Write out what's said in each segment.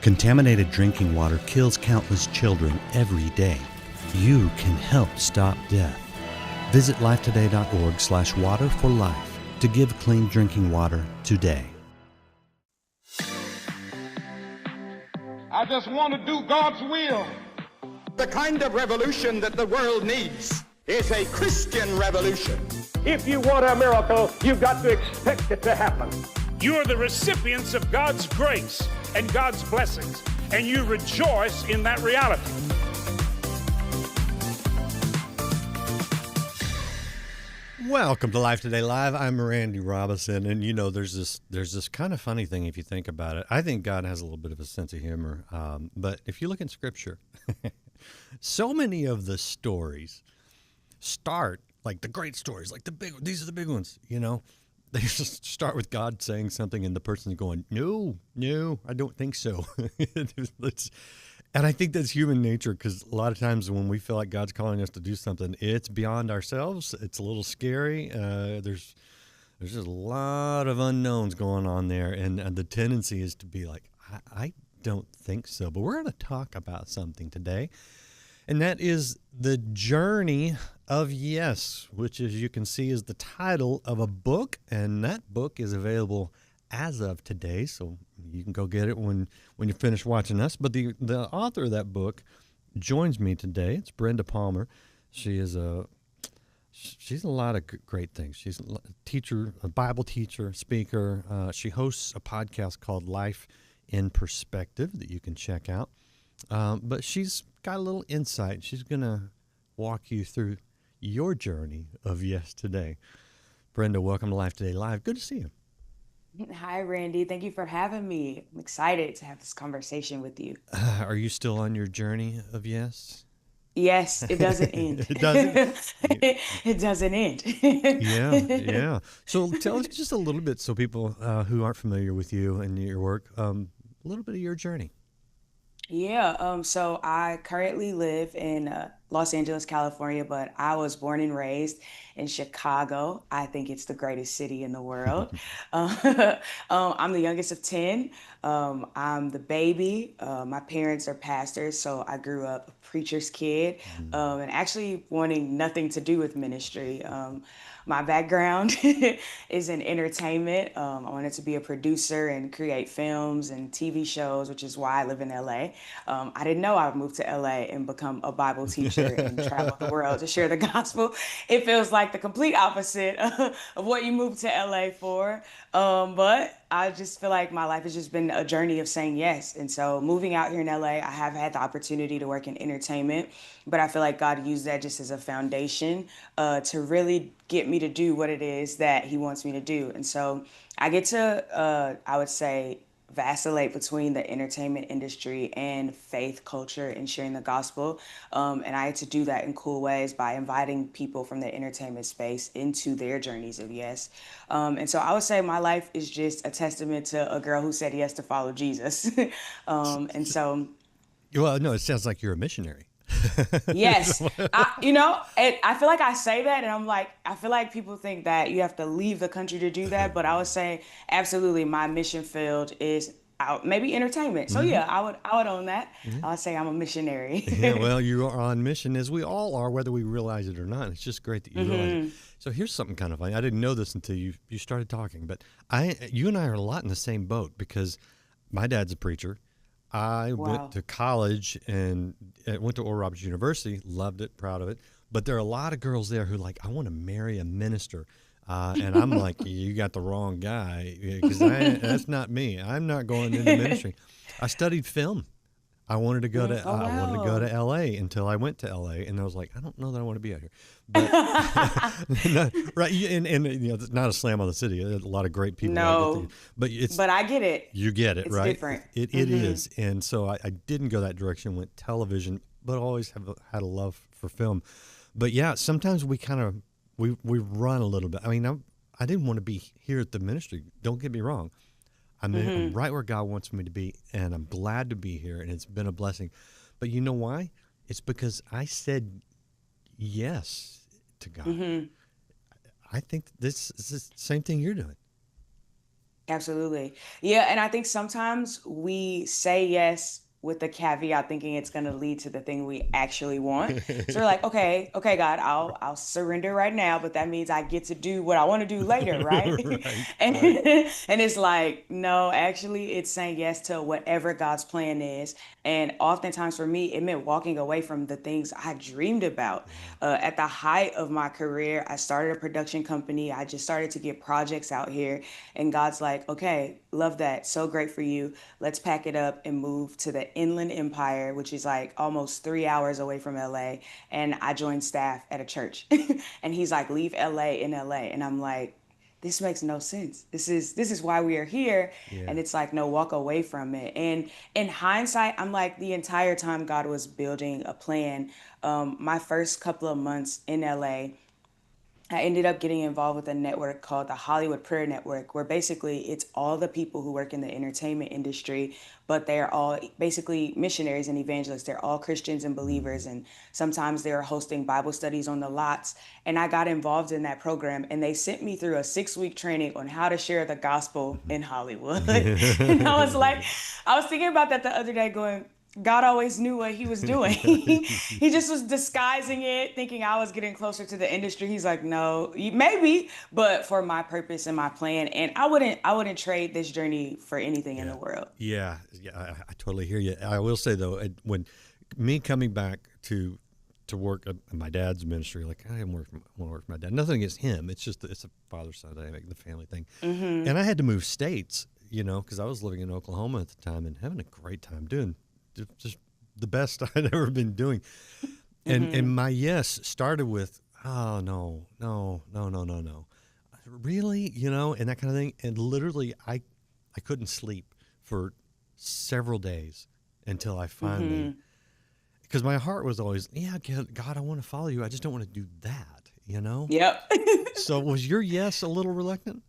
Contaminated drinking water kills countless children every day. You can help stop death. Visit lifetoday.org/water for life to give clean drinking water today. I just want to do God's will. The kind of revolution that the world needs is a Christian revolution. If you want a miracle, you've got to expect it to happen. You're the recipients of God's grace and God's blessings, and you rejoice in that reality. Welcome to Life Today Live. I'm Randy Robinson, and you know, there's this kind of funny thing if you think about it. I think God has a little bit of a sense of humor, but if you look in Scripture, so many of the stories start like the great stories, like these are the big ones, you know. They just start with God saying something and the person's going, no, I don't think so. And I think that's human nature, because a lot of times when we feel like God's calling us to do something, it's beyond ourselves. It's a little scary. There's just a lot of unknowns going on there. And the tendency is to be like, I don't think so. But we're going to talk about something today. And that is the journey of yes, which, as you can see, is the title of a book. And that book is available as of today, so you can go get it when you finish watching us. But the author of that book joins me today. It's Brenda Palmer. She's a lot of great things. She's a teacher, a Bible teacher, speaker. She hosts a podcast called Life in Perspective that you can check out. But she's got a little insight. She's going to walk you through your journey of yes today. Brenda, welcome to Life Today Live. Good to see you. Hi, Randy. Thank you for having me. I'm excited to have this conversation with you. Are you still on your journey of yes? Yes, it doesn't end. It doesn't? It doesn't end. Yeah. So tell us just a little bit, so people who aren't familiar with you and your work, a little bit of your journey. Yeah, so I currently live in Los Angeles, California, but I was born and raised in Chicago. I think it's the greatest city in the world. I'm the youngest of 10. I'm the baby. My parents are pastors, so I grew up a preacher's kid, and actually wanting nothing to do with ministry. My background is in entertainment. I wanted to be a producer and create films and TV shows, which is why I live in LA. I didn't know I would move to LA and become a Bible teacher and travel the world to share the gospel. It feels like the complete opposite of what you moved to LA for. But I just feel like my life has just been a journey of saying yes. And so moving out here in LA, I have had the opportunity to work in entertainment, but I feel like God used that just as a foundation to really get me to do what it is that he wants me to do. And so I get to, I would say, vacillate between the entertainment industry and faith culture and sharing the gospel. And I had to do that in cool ways by inviting people from the entertainment space into their journeys of yes. And so I would say my life is just a testament to a girl who said yes to follow Jesus. And so... Well, no, it sounds like you're a missionary. Yes. I feel like I say that and I'm like, I feel like people think that you have to leave the country to do that. But I would say absolutely my mission field is maybe entertainment. So yeah, I would own that. I would say I'm a missionary. Yeah, well, you are on mission, as we all are, whether we realize it or not. It's just great that you realize it. So here's something kind of funny. I didn't know this until you started talking, but you and I are a lot in the same boat, because my dad's a preacher. I went to college and went to Oral Roberts University, loved it, proud of it. But there are a lot of girls there who are like, I want to marry a minister. And I'm like, you got the wrong guy, because that's not me. I'm not going into ministry. I studied film. I wanted to go to I wanted to go to LA until I went to LA, and I was like, I don't know that I want to be out here. But right, and you know, it's not a slam on the city. There's a lot of great people. No, but I get it. You get it, it's right? Different. It is, and so I didn't go that direction. Went television, but always had a love for film. But yeah, sometimes we kind of we run a little bit. I mean, I didn't want to be here at the ministry. Don't get me wrong. I'm right where God wants me to be, and I'm glad to be here, and it's been a blessing. But you know why? It's because I said yes to God. I think this is the same thing you're doing. Absolutely. Yeah, and I think sometimes we say yes with the caveat thinking it's going to lead to the thing we actually want. So we're like, okay, okay, God, I'll surrender right now, but that means I get to do what I want to do later, right? Right, and right. and it's like, no, actually it's saying yes to whatever God's plan is. And oftentimes for me, it meant walking away from the things I dreamed about. Yeah. At the height of my career, I started a production company. I just started to get projects out here. And God's like, okay, love that. So great for you. Let's pack it up and move to the Inland Empire, which is like almost 3 hours away from LA. And I joined staff at a church. And he's like, leave LA in LA. And I'm like, this makes no sense. This is why we are here. Yeah. And it's like, no, walk away from it. And in hindsight, I'm like, the entire time God was building a plan. My first couple of months in LA, I ended up getting involved with a network called the Hollywood Prayer Network, where basically it's all the people who work in the entertainment industry, but they're all basically missionaries and evangelists. They're all Christians and believers, and sometimes they're hosting Bible studies on the lots. And I got involved in that program, and they sent me through a 6 week training on how to share the gospel in Hollywood. And I was like, I was thinking about that the other day, going, God always knew what he was doing. He just was disguising it, thinking I was getting closer to the industry. He's like, no, maybe, but for my purpose and my plan. And I wouldn't trade this journey for anything in Yeah. the world. Yeah. Yeah. I totally hear you. I will say though, when me coming back to work at my dad's ministry, like I didn't want to work for my dad. Nothing against him. It's just it's a father-son dynamic, the family thing. And I had to move states, because I was living in Oklahoma at the time and having a great time doing just the best I'd ever been doing. And my yes started with, oh no, no, no, no, no, no. Really? And that kind of thing. And literally I couldn't sleep for several days until I finally, because my heart was always, yeah, God, I want to follow you. I just don't want to do that. Yep. So was your yes a little reluctant?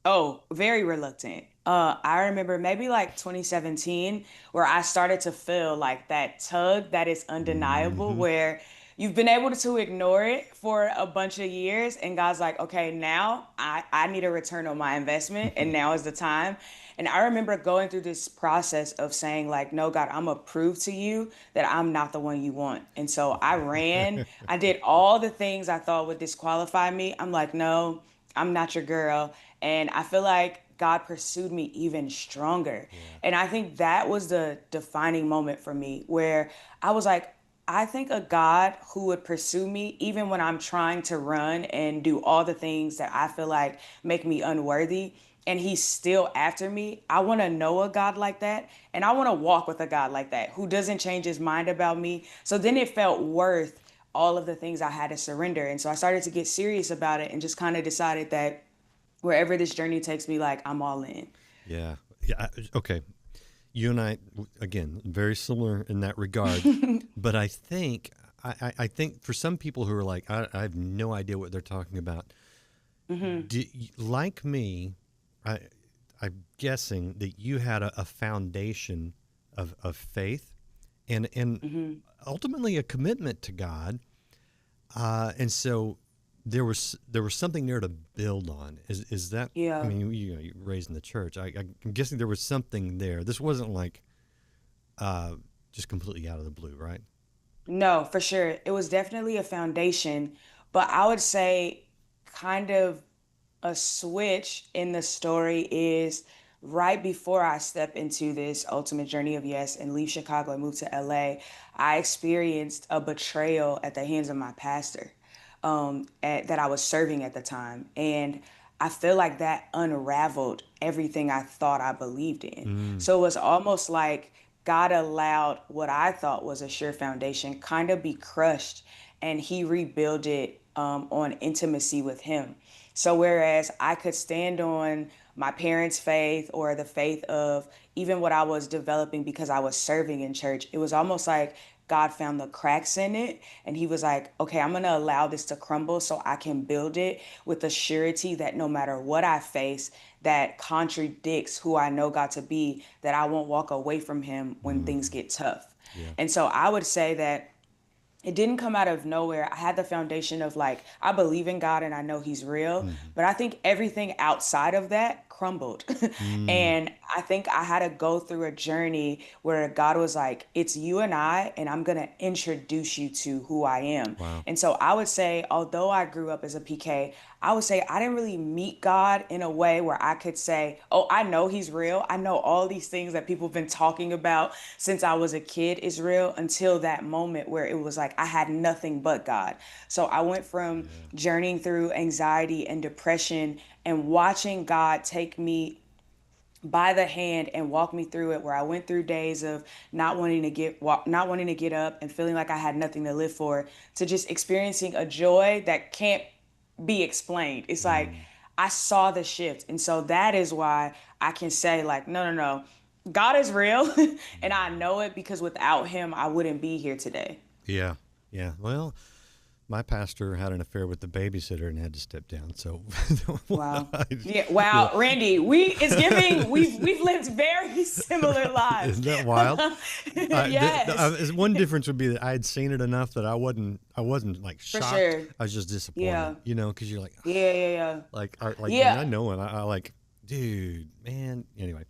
Oh, very reluctant. I remember maybe like 2017 where I started to feel like that tug that is undeniable, Hmm. where you've been able to ignore it for a bunch of years and God's like, okay, now I need a return on my investment and now is the time. And I remember going through this process of saying like, no, God, I'm gonna prove to you that I'm not the one you want. And so I ran, I did all the things I thought would disqualify me. I'm like, no, I'm not your girl. And I feel like God pursued me even stronger. And I think that was the defining moment for me where I was like, I think a God who would pursue me even when I'm trying to run and do all the things that I feel like make me unworthy. And he's still after me. I want to know a God like that. And I want to walk with a God like that who doesn't change his mind about me. So then it felt worth all of the things I had to surrender. And so I started to get serious about it and just kind of decided that wherever this journey takes me, like I'm all in. Yeah. Yeah. Okay. You and I, again, very similar in that regard. But I think for some people who are like, I have no idea what they're talking about. Like me, I'm guessing that you had a foundation of faith and ultimately a commitment to God. And so there was something there to build on. Is that? I Yeah. mean, you were raised in the church. I'm guessing there was something there. This wasn't like just completely out of the blue, right? No, for sure. It was definitely a foundation, but I would say kind of a switch in the story is right before I step into this ultimate journey of yes and leave Chicago and move to LA, I experienced a betrayal at the hands of my pastor that I was serving at the time. And I feel like that unraveled everything I thought I believed in. Mm. So it was almost like God allowed what I thought was a sure foundation kind of be crushed and he rebuilt it on intimacy with him. So whereas I could stand on my parents' faith or the faith of even what I was developing because I was serving in church, it was almost like God found the cracks in it and he was like, okay, I'm going to allow this to crumble so I can build it with the surety that no matter what I face that contradicts who I know God to be, that I won't walk away from him when things get tough. Yeah. And so I would say that it didn't come out of nowhere. I had the foundation of like, I believe in God and I know he's real. But I think everything outside of that crumbled. Mm, And I think I had to go through a journey where God was like, it's you and I'm going to introduce you to who I am. wow. And so I would say, although I grew up as a PK, I would say I didn't really meet God in a way where I could say, oh, I know he's real. I know all these things that people have been talking about since I was a kid is real, until that moment where it was like I had nothing but God. So I went from Yeah. journeying through anxiety and depression and watching God take me by the hand and walk me through it, where I went through days of not wanting to get up and feeling like I had nothing to live for, to just experiencing a joy that can't be explained. It's like Mm, I saw the shift. And so that is why I can say, like, no, no, no. God is real and I mm. know it, because without him I wouldn't be here today. Yeah. Yeah. Well, my pastor had an affair with the babysitter and had to step down. So, Wow. I- Yeah, yeah. wow, Randy, we've lived very similar lives. Isn't that wild? Yes, One difference would be that I had seen it enough that I wasn't like for shocked. sure. I was just disappointed, Yeah. because you're like, Yeah, yeah, yeah. and Yeah. I know, and I like, dude, man. Anyway,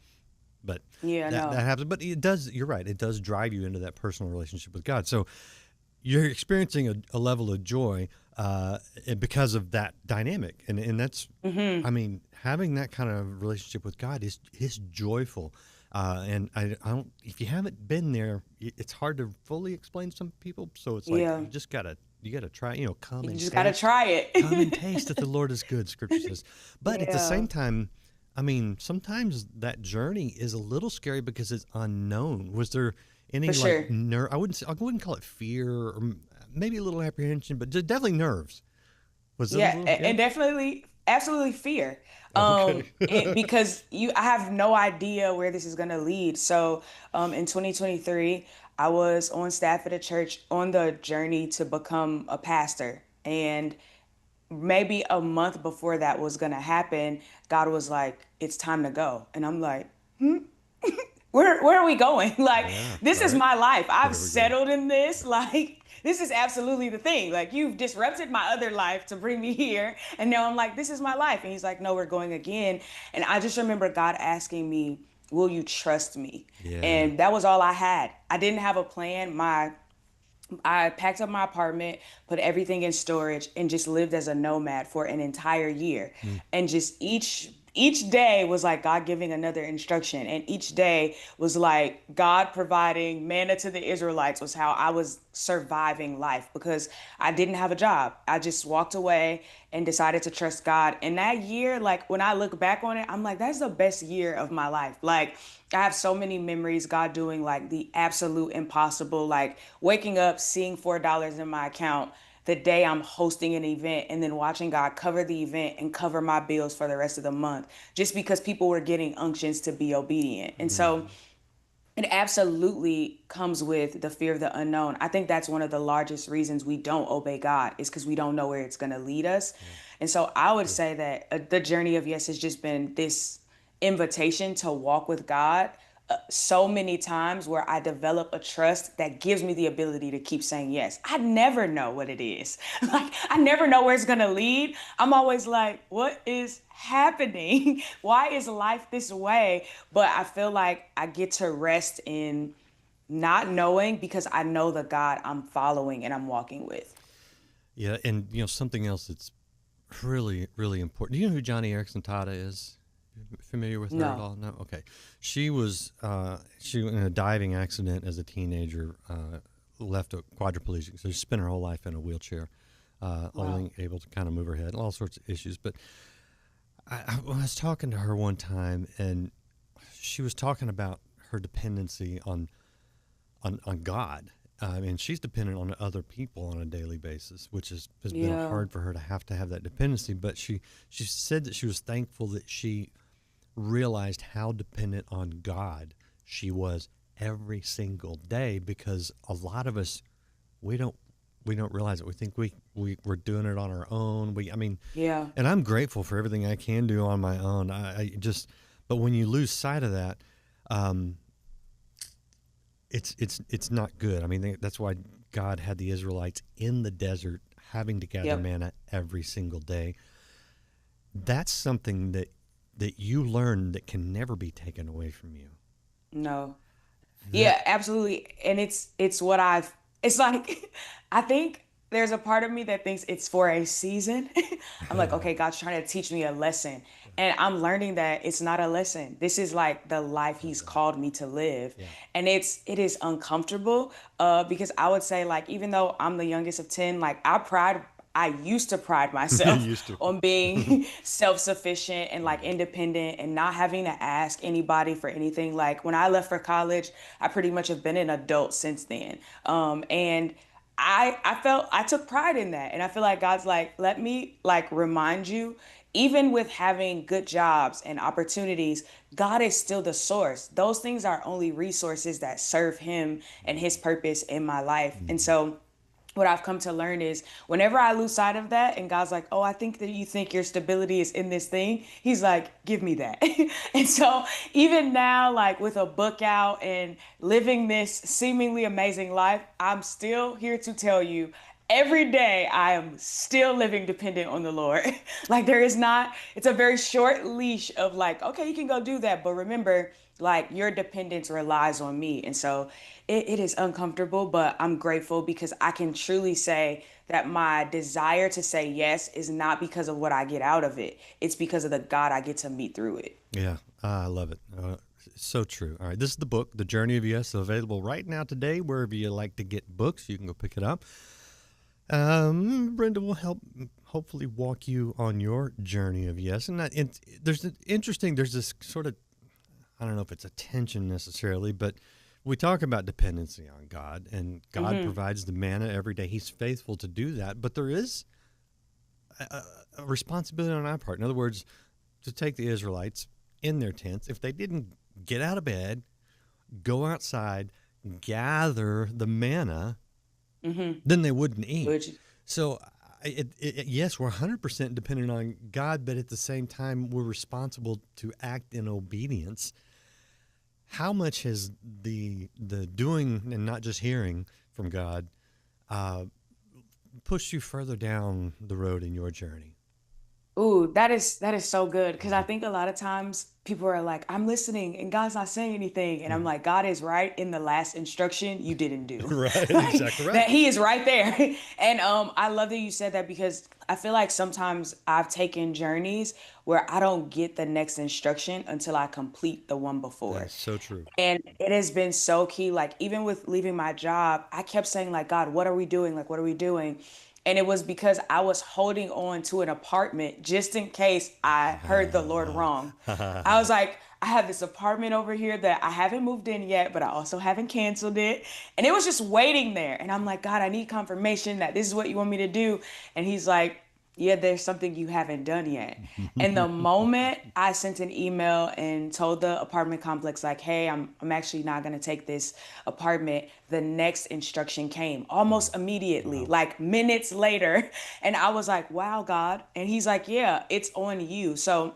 but Yeah, that no. happens. But it does. You're right. It does drive you into that personal relationship with God. So you're experiencing a level of joy because of that dynamic, and that's, I mean, having that kind of relationship with God is joyful. And I don't, if you haven't been there, it's hard to fully explain to some people. So it's like Yeah. you gotta try. Come You and just gotta taste, try it. come and taste that the Lord is good. Scripture says, but at the Yeah, same time, I mean, sometimes that journey is a little scary because it's unknown. Was there for any like sure. nerve? I wouldn't call it fear, or maybe a little apprehension, but just definitely nerves. Was it a Yeah, little? Yeah. and definitely, absolutely fear. Okay. Because I have no idea where this is gonna lead. So, in 2023, I was on staff at a church on the journey to become a pastor, and maybe a month before that was gonna happen, God was like, "It's time to go," and I'm like, where are we going? Like, Yeah. this is Right. my life. I've Where are we going? settled in this. Like, this is absolutely the thing. Like, you've disrupted my other life to bring me here. And now I'm like, this is my life. And he's like, no, we're going again. And I just remember God asking me, will you trust me? Yeah. And that was all I had. I didn't have a plan. I packed up my apartment, put everything in storage, and just lived as a nomad for an entire year. Mm. And just each day was like God giving another instruction, and each day was like God providing manna to the Israelites, was how I was surviving life, because I didn't have a job. I just walked away and decided to trust God. And that year, like when I look back on it, I'm like, that's the best year of my life. Like, I have so many memories, God doing like the absolute impossible, like waking up, seeing $4 in my account the day I'm hosting an event, and then watching God cover the event and cover my bills for the rest of the month, just because people were getting unctions to be obedient. And so Mm. it absolutely comes with the fear of the unknown. I think that's one of the largest reasons we don't obey God, is because we don't know where it's going to lead us. Yeah. And so I would Good. say that the journey of yes has just been this invitation to walk with God so many times, where I develop a trust that gives me the ability to keep saying yes. I never know what it is. Like, I never know where it's going to lead. I'm always like, what is happening? Why is life this way? But I feel like I get to rest in not knowing, because I know the God I'm following and I'm walking with. Yeah, and something else that's really, really important. Do you know who Johnny Erickson Tada is? You familiar with her at No. all? No. Okay. She was in a diving accident as a teenager, left a quadriplegic, so she spent her whole life in a wheelchair, Wow. only able to kind of move her head, all sorts of issues. But I was talking to her one time, and she was talking about her dependency on God. I mean, she's dependent on other people on a daily basis, which has been Yeah. hard for her to have that dependency. But she said that she was thankful that she realized how dependent on God she was every single day, because a lot of us, we don't realize it. We think we're doing it on our own. I mean, Yeah. and I'm grateful for everything I can do on my own. I just, but when you lose sight of that, um, it's not good. I mean, that's why God had the Israelites in the desert having to gather Yep. manna every single day. That's something that that you learn that can never be taken away from you. No. That Yeah, absolutely. And it's what it's like I think there's a part of me that thinks it's for a season. I'm like, okay, God's trying to teach me a lesson. And I'm learning that it's not a lesson. This is like the life he's called me to live. yeah. And it is uncomfortable because I would say like even though I'm the youngest of 10, like I used to pride You myself used to. on being self-sufficient and like independent and not having to ask anybody for anything. Like when I left for college, I pretty much have been an adult since then. And I took pride in that. And I feel like God's like, let me like remind you, even with having good jobs and opportunities, God is still the source. Those things are only resources that serve him and his purpose in my life. And so what I've come to learn is whenever I lose sight of that and God's like, oh, I think that you think your stability is in this thing. He's like, give me that. And so even now, like with a book out and living this seemingly amazing life, I'm still here to tell you every day I am still living dependent on the Lord. Like there is not, it's a very short leash of like, okay, you can go do that. But remember, like your dependence relies on me. And so it is uncomfortable, but I'm grateful because I can truly say that my desire to say yes is not because of what I get out of it. It's because of the God I get to meet through it. Yeah, I love it. So true. All right, this is the book, The Journey of Yes, available right now today, wherever you like to get books. You can go pick it up. Brenda will help hopefully walk you on your journey of yes. And there's this sort of, I don't know if it's a tension necessarily, but we talk about dependency on God, and God provides the manna every day. He's faithful to do that, but there is a responsibility on our part. In other words, to take the Israelites in their tents, if they didn't get out of bed, go outside, gather the manna, then they wouldn't eat. So, yes, we're 100% dependent on God, but at the same time, we're responsible to act in obedience. How much has the doing and not just hearing from God pushed you further down the road in your journey? Ooh, that is so good because I think a lot of times people are like, I'm listening and God's not saying anything. And I'm like, God is right in the last instruction you didn't do. Right, Like, exactly right. that he is right there. And I love that you said that because I feel like sometimes I've taken journeys where I don't get the next instruction until I complete the one before. That's so true. And it has been so key. Like, even with leaving my job, I kept saying, like, God, what are we doing? Like, what are we doing? And it was because I was holding on to an apartment just in case I heard the Lord wrong. I was like, I have this apartment over here that I haven't moved in yet, but I also haven't canceled it. And it was just waiting there. And I'm like, God, I need confirmation that this is what you want me to do. And he's like, yeah, there's something you haven't done yet. And the moment I sent an email and told the apartment complex, like, hey, I'm actually not going to take this apartment, the next instruction came almost immediately, like minutes later. And I was like, wow, God. And he's like, yeah, it's on you. So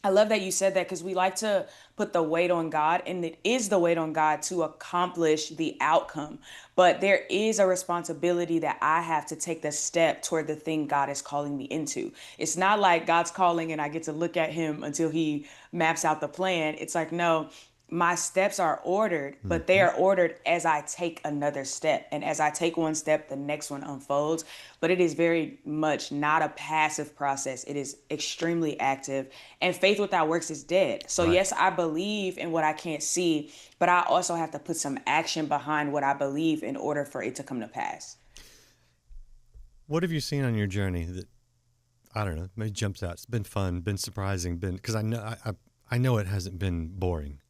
I love that you said that because we like to put the weight on God, and it is the weight on God to accomplish the outcome. But there is a responsibility that I have to take the step toward the thing God is calling me into. It's not like God's calling and I get to look at him until he maps out the plan. It's like, no, my steps are ordered, but they are ordered as I take another step. And as I take one step, the next one unfolds. But it is very much not a passive process. It is extremely active. And faith without works is dead. So yes, I believe in what I can't see, but I also have to put some action behind what I believe in order for it to come to pass. What have you seen on your journey that, I don't know, maybe jumps out? It's been fun, been surprising, because I know it hasn't been boring.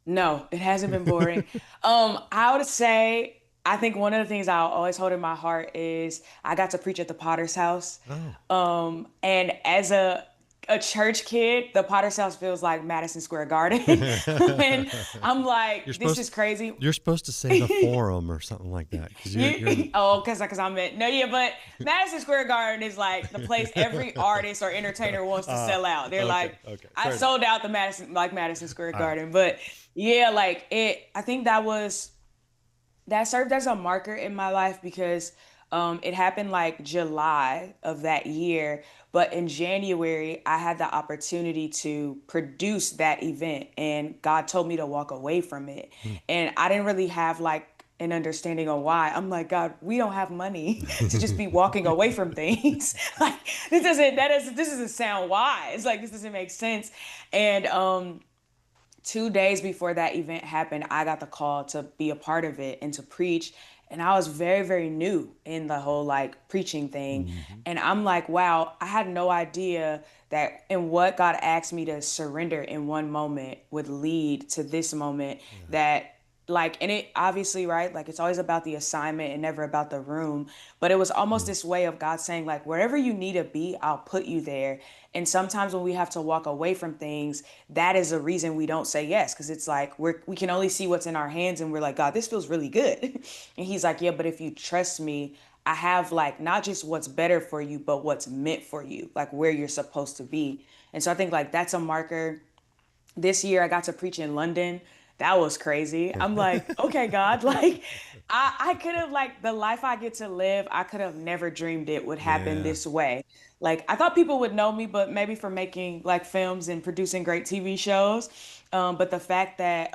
No, it hasn't been boring. I would say, I think one of the things I'll always hold in my heart is I got to preach at the Potter's house. And as a church kid, the Potter's house feels like Madison Square Garden. And I'm like, this is crazy. You're supposed to say the forum or something like that. Because I'm in. No, yeah, but Madison Square Garden is like the place every artist or entertainer wants to sell out. They're I sold out the Madison Square Garden. But yeah, like I think that served as a marker in my life because It happened like July of that year, but in January, I had the opportunity to produce that event, and God told me to walk away from it. And I didn't really have like an understanding of why. I'm like, God, we don't have money to just be walking away from things. Like this doesn't sound wise. Like this doesn't make sense. And 2 days before that event happened, I got the call to be a part of it and to preach. And I was very, very new in the whole like preaching thing. And I'm like, wow, I had no idea that and what God asked me to surrender in one moment would lead to this moment that like, and it obviously, right, like it's always about the assignment and never about the room, but it was almost this way of God saying like, wherever you need to be, I'll put you there. And sometimes when we have to walk away from things, that is a reason we don't say yes, because it's like we can only see what's in our hands and we're like, God, this feels really good. And he's like, yeah, but if you trust me, I have like not just what's better for you, but what's meant for you, like where you're supposed to be. And so I think like that's a marker. This year I got to preach in London. That was crazy. I'm like, okay, God, like I could have like the life I get to live, I could have never dreamed it would happen Yeah. this way. Like I thought people would know me, but maybe for making like films and producing great TV shows. But the fact that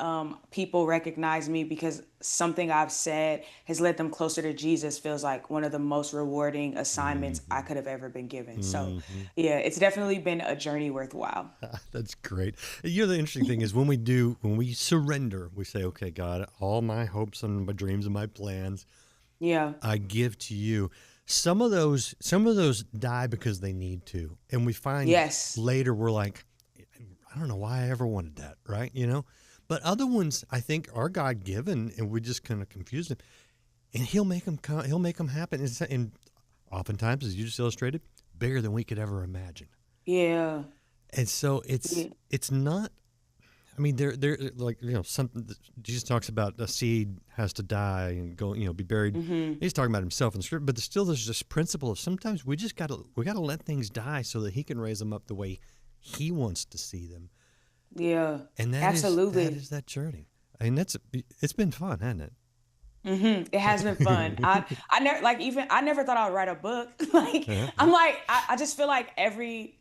people recognize me because something I've said has led them closer to Jesus feels like one of the most rewarding assignments I Hmm. could have ever been given. So Hmm. yeah, it's definitely been a journey worthwhile. That's great. You know, the interesting thing is when we surrender, we say, okay, God, all my hopes and my dreams and my plans, Yeah. I give to you. Some of those die because they need to. And we find Yes. later we're like, I don't know why I ever wanted that, right? You know? But other ones I think are God given and we just kind of confuse them. And he'll make them happen. And oftentimes, as you just illustrated, bigger than we could ever imagine. Yeah. And so Yeah. it's not. I mean, they're like something. Jesus talks about a seed has to die and go, be buried. Hmm. He's talking about himself in the script, but there's this principle of sometimes we gotta let things die so that he can raise them up the way he wants to see them, Yeah. and that Absolutely. is that journey. And it's been fun, hasn't it? It has been fun. I never like even I never thought I would write a book. Like Yeah. I'm like I just feel like every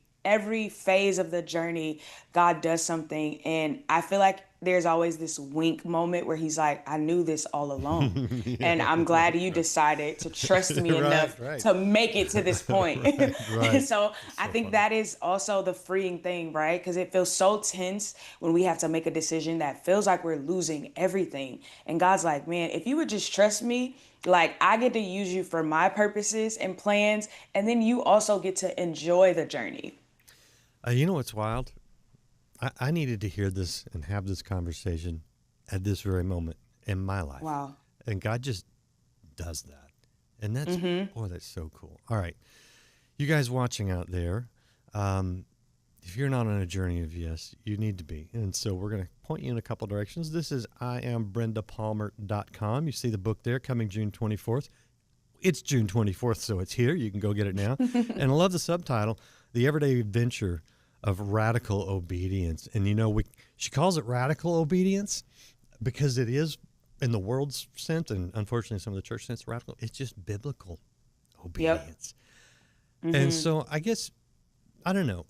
phase of the journey, God does something, and I feel like there's always this wink moment where He's like, "I knew this all along," and Yeah, I'm right, glad you right, decided to trust me right, enough right, to make it to this point. right, And right. so That's I so think funny. that is also the freeing thing, right? Because it feels so tense when we have to make a decision that feels like we're losing everything. And God's like, man, if you would just trust me, like I get to use you for my purposes and plans, and then you also get to enjoy the journey. You know what's wild? I needed to hear this and have this conversation at this very moment in my life. Wow. And God just does that. And that's so cool. All right. You guys watching out there, if you're not on a journey of yes, you need to be. And so we're going to point you in a couple directions. This is IamBrendaPalmer.com. You see the book there coming June 24th. It's June 24th, so it's here. You can go get it now. And I love the subtitle, The Everyday Adventure of Radical Obedience. And she calls it radical obedience because it is in the world's sense, and unfortunately some of the church sense, radical. It's just biblical Yep. obedience. And so I guess, I don't know,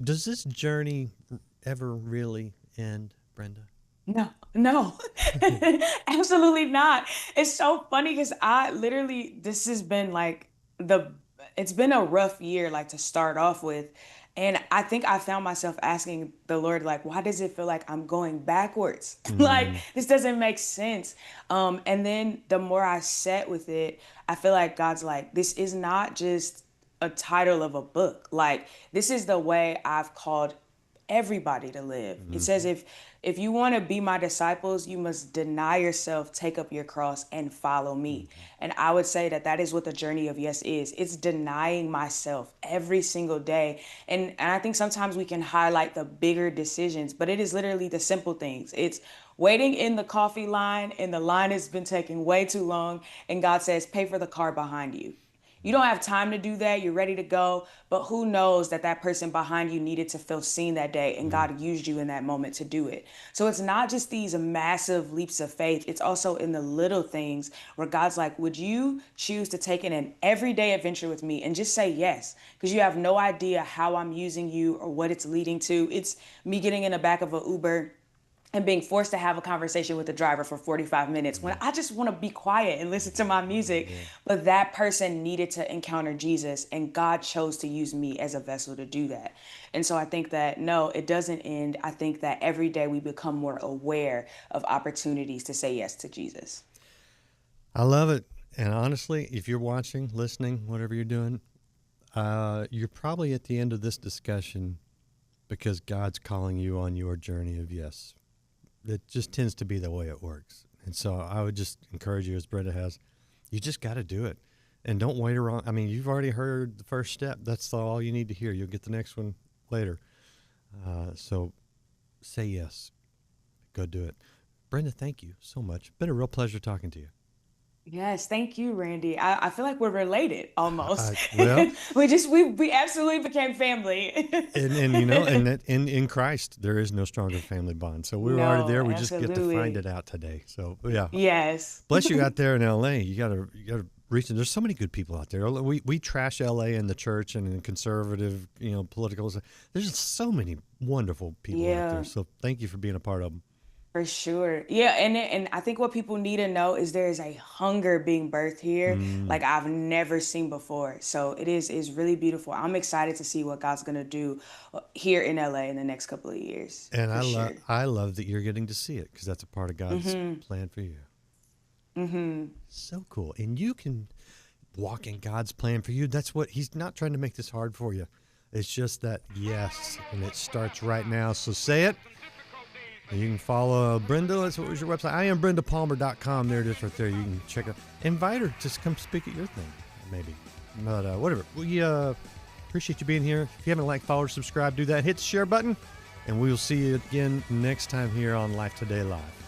does this journey ever really end, Brenda? No, no, absolutely not. It's so funny because I literally, this has been like it's been a rough year, like to start off with. And I think I found myself asking the Lord, like, why does it feel like I'm going backwards? Like, Mm, this doesn't make sense. And then the more I sat with it, I feel like God's like, this is not just a title of a book. Like, this is the way I've called everybody to live. It says mhm, if you want to be my disciples, you must deny yourself, take up your cross and follow me. mhm. And I would say that that is what the journey of yes is. It's denying myself every single day. And I think sometimes we can highlight the bigger decisions, but it is literally the simple things. It's waiting in the coffee line and the line has been taking way too long and God says, "Pay for the car behind you." You don't have time to do that. You're ready to go. But who knows that that person behind you needed to feel seen that day and God used you in that moment to do it. So it's not just these massive leaps of faith. It's also in the little things where God's like, would you choose to take in an everyday adventure with me and just say yes? Because you have no idea how I'm using you or what it's leading to. It's me getting in the back of an Uber and being forced to have a conversation with the driver for 45 minutes when I just want to be quiet and listen to my music. But that person needed to encounter Jesus, and God chose to use me as a vessel to do that. And so I think that, no, it doesn't end. I think that every day we become more aware of opportunities to say yes to Jesus. I love it. And honestly, if you're watching, listening, whatever you're doing, you're probably at the end of this discussion because God's calling you on your journey of yes. It just tends to be the way it works. And so I would just encourage you, as Brenda has, you just got to do it. And don't wait around. I mean, you've already heard the first step. That's all you need to hear. You'll get the next one later. So say yes. Go do it. Brenda, thank you so much. Been a real pleasure talking to you. Yes, thank you, Randy. I feel like we're related almost. Well, we absolutely became family. and you know, and that in Christ there is no stronger family bond. So we're already No, there. We just get to find absolutely. it out today. So yeah, Yes. bless you out there in LA. You gotta reach. There's so many good people out there. We trash LA in the church and in conservative, political. There's just so many wonderful people out there. Yeah. So thank you for being a part of them. For sure. Yeah, and I think what people need to know is there is a hunger being birthed here like I've never seen before. So it is really beautiful. I'm excited to see what God's gonna do here in LA in the next couple of years. And For sure. I love that you're getting to see it because that's a part of God's plan for you. So cool. And you can walk in God's plan for you. That's what He's not trying to make this hard for you. It's just that yes, and it starts right now. So say it. And you can follow Brenda. What was your website? IamBrendaPalmer.com. There it is right there. You can check it. Invite her. Just come speak at your thing, maybe. But whatever. We appreciate you being here. If you haven't liked, follow, or subscribe, do that. Hit the share button. And we will see you again next time here on Life Today Live.